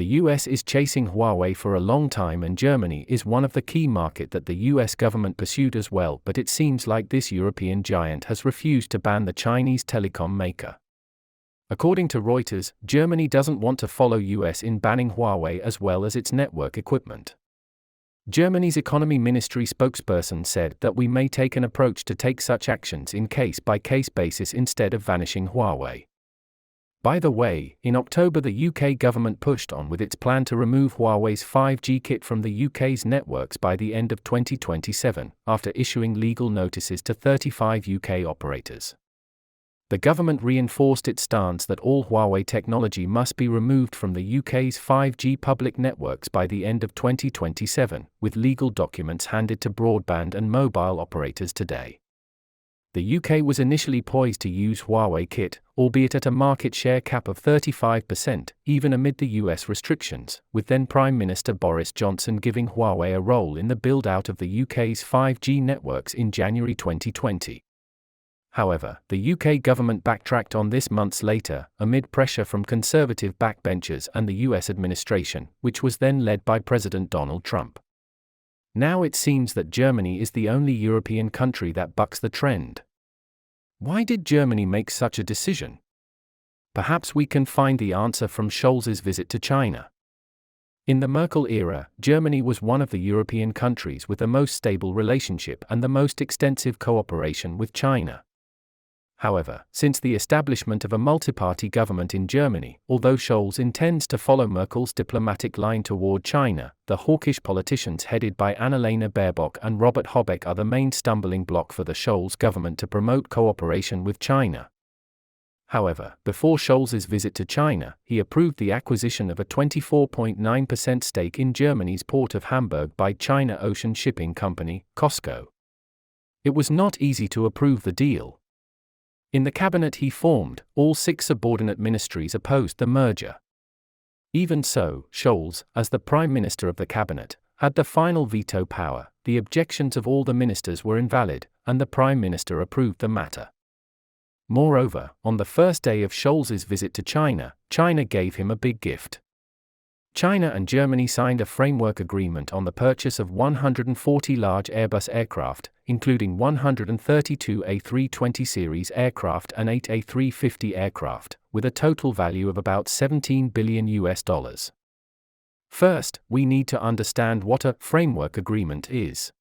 The US is chasing Huawei for a long time, and Germany is one of the key markets that the US government pursued as well, but it seems like this European giant has refused to ban the Chinese telecom maker. According to Reuters, Germany doesn't want to follow US in banning Huawei as well as its network equipment. Germany's economy ministry spokesperson said that we may take an approach to take such actions in case-by-case basis instead of vanishing Huawei. By the way, in October the UK government pushed on with its plan to remove Huawei's 5G kit from the UK's networks by the end of 2027, after issuing legal notices to 35 UK operators. The government reinforced its stance that all Huawei technology must be removed from the UK's 5G public networks by the end of 2027, with legal documents handed to broadband and mobile operators today. The UK was initially poised to use Huawei kit, albeit at a market share cap of 35%, even amid the US restrictions, with then Prime Minister Boris Johnson giving Huawei a role in the build-out of the UK's 5G networks in January 2020. However, the UK government backtracked on this months later, amid pressure from conservative backbenchers and the US administration, which was then led by President Donald Trump. Now it seems that Germany is the only European country that bucks the trend. Why did Germany make such a decision? Perhaps we can find the answer from Scholz's visit to China. In the Merkel era, Germany was one of the European countries with the most stable relationship and the most extensive cooperation with China. However, since the establishment of a multi-party government in Germany, although Scholz intends to follow Merkel's diplomatic line toward China, the hawkish politicians headed by Annalena Baerbock and Robert Habeck are the main stumbling block for the Scholz government to promote cooperation with China. However, before Scholz's visit to China, he approved the acquisition of a 24.9% stake in Germany's port of Hamburg by China Ocean Shipping Company, COSCO. It was not easy to approve the deal. In the cabinet he formed, all 6 subordinate ministries opposed the merger. Even so, Scholz, as the Prime Minister of the cabinet, had the final veto power. The objections of all the ministers were invalid, and the Prime Minister approved the matter. Moreover, on the first day of Scholz's visit to China, China gave him a big gift. China and Germany signed a framework agreement on the purchase of 140 large Airbus aircraft, including 132 A320 series aircraft and 8 A350 aircraft, with a total value of about $17 billion. First, we need to understand what a framework agreement is.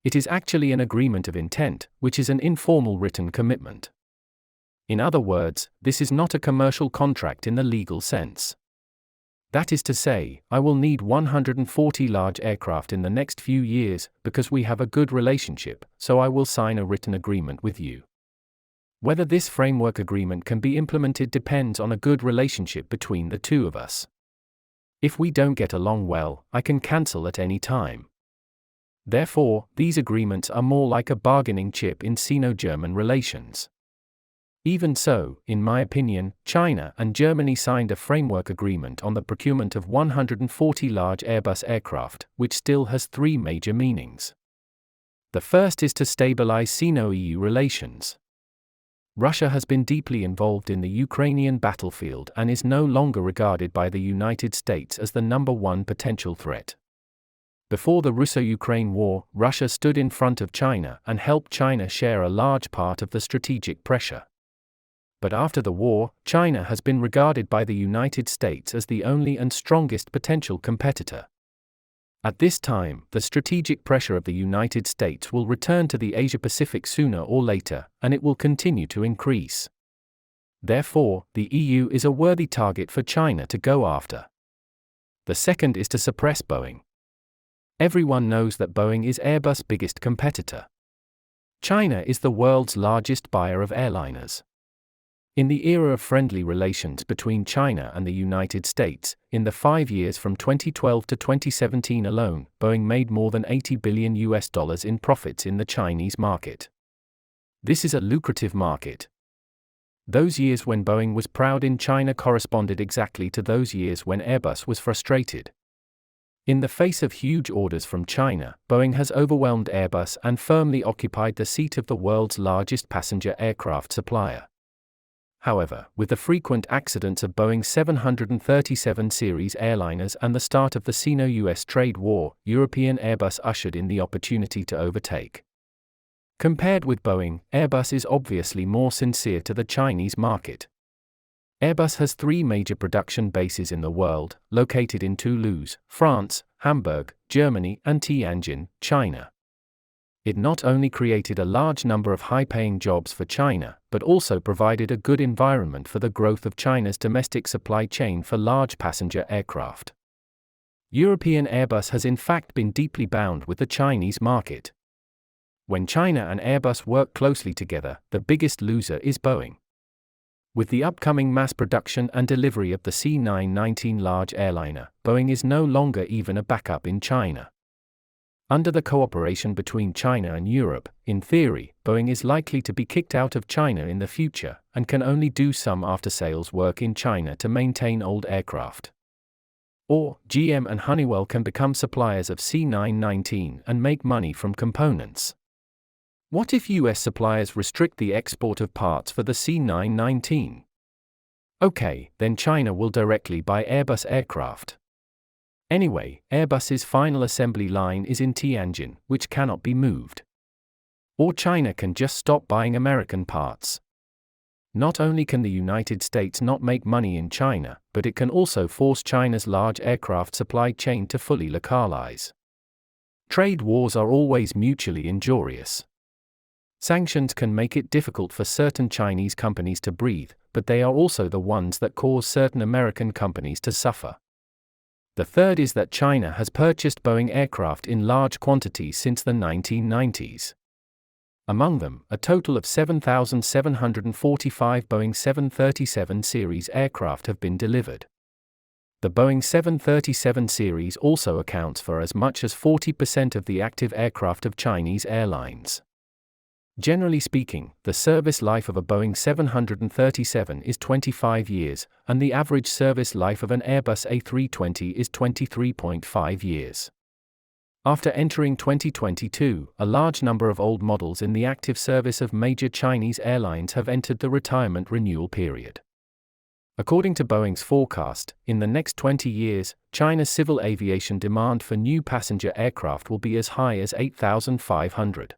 It is actually an agreement of intent, which is an informal written commitment. In other words, this is not a commercial contract in the legal sense. That is to say, I will need 140 large aircraft in the next few years, because we have a good relationship, so I will sign a written agreement with you. Whether this framework agreement can be implemented depends on a good relationship between the two of us. If we don't get along well, I can cancel at any time. Therefore, these agreements are more like a bargaining chip in Sino-German relations. Even so, in my opinion, China and Germany signed a framework agreement on the procurement of 140 large Airbus aircraft, which still has 3 major meanings. The first is to stabilize Sino-EU relations. Russia has been deeply involved in the Ukrainian battlefield and is no longer regarded by the United States as the number 1 potential threat. Before the Russo-Ukraine war, Russia stood in front of China and helped China share a large part of the strategic pressure. But after the war, China has been regarded by the United States as the only and strongest potential competitor. At this time, the strategic pressure of the United States will return to the Asia-Pacific sooner or later, and it will continue to increase. Therefore, the EU is a worthy target for China to go after. The second is to suppress Boeing. Everyone knows that Boeing is Airbus' biggest competitor. China is the world's largest buyer of airliners. In the era of friendly relations between China and the United States, in the 5 years from 2012 to 2017 alone, Boeing made more than $80 billion in profits in the Chinese market. This is a lucrative market. Those years when Boeing was proud in China corresponded exactly to those years when Airbus was frustrated. In the face of huge orders from China, Boeing has overwhelmed Airbus and firmly occupied the seat of the world's largest passenger aircraft supplier. However, with the frequent accidents of Boeing 737 series airliners and the start of the Sino-US trade war, European Airbus ushered in the opportunity to overtake. Compared with Boeing, Airbus is obviously more sincere to the Chinese market. Airbus has 3 major production bases in the world, located in Toulouse, France, Hamburg, Germany, and Tianjin, China. It not only created a large number of high-paying jobs for China, but also provided a good environment for the growth of China's domestic supply chain for large passenger aircraft. European Airbus has in fact been deeply bound with the Chinese market. When China and Airbus work closely together, the biggest loser is Boeing. With the upcoming mass production and delivery of the C919 large airliner, Boeing is no longer even a backup in China. Under the cooperation between China and Europe, in theory, Boeing is likely to be kicked out of China in the future, and can only do some after-sales work in China to maintain old aircraft. Or, GM and Honeywell can become suppliers of C919 and make money from components. What if US suppliers restrict the export of parts for the C919? Okay, then China will directly buy Airbus aircraft. Anyway, Airbus's final assembly line is in Tianjin, which cannot be moved. Or China can just stop buying American parts. Not only can the United States not make money in China, but it can also force China's large aircraft supply chain to fully localize. Trade wars are always mutually injurious. Sanctions can make it difficult for certain Chinese companies to breathe, but they are also the ones that cause certain American companies to suffer. The third is that China has purchased Boeing aircraft in large quantities since the 1990s. Among them, a total of 7,745 Boeing 737 series aircraft have been delivered. The Boeing 737 series also accounts for as much as 40% of the active aircraft of Chinese airlines. Generally speaking, the service life of a Boeing 737 is 25 years, and the average service life of an Airbus A320 is 23.5 years. After entering 2022, a large number of old models in the active service of major Chinese airlines have entered the retirement renewal period. According to Boeing's forecast, in the next 20 years, China's civil aviation demand for new passenger aircraft will be as high as 8,500.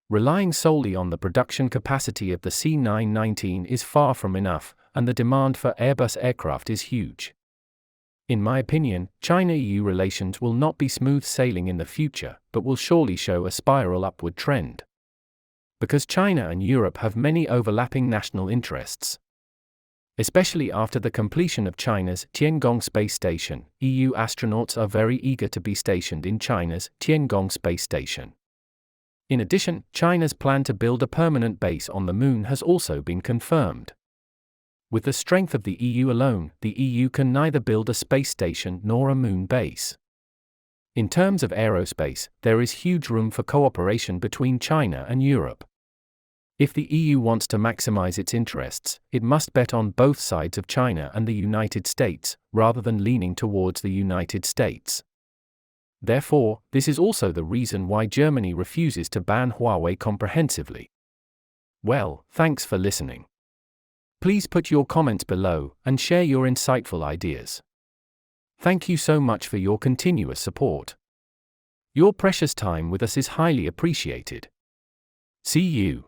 Relying solely on the production capacity of the C919 is far from enough, and the demand for Airbus aircraft is huge. In my opinion, China-EU relations will not be smooth sailing in the future, but will surely show a spiral upward trend. Because China and Europe have many overlapping national interests. Especially after the completion of China's Tiangong space station, EU astronauts are very eager to be stationed in China's Tiangong space station. In addition, China's plan to build a permanent base on the moon has also been confirmed. With the strength of the EU alone, the EU can neither build a space station nor a moon base. In terms of aerospace, there is huge room for cooperation between China and Europe. If the EU wants to maximize its interests, it must bet on both sides of China and the United States, rather than leaning towards the United States. Therefore, this is also the reason why Germany refuses to ban Huawei comprehensively. Well, thanks for listening. Please put your comments below and share your insightful ideas. Thank you so much for your continuous support. Your precious time with us is highly appreciated. See you.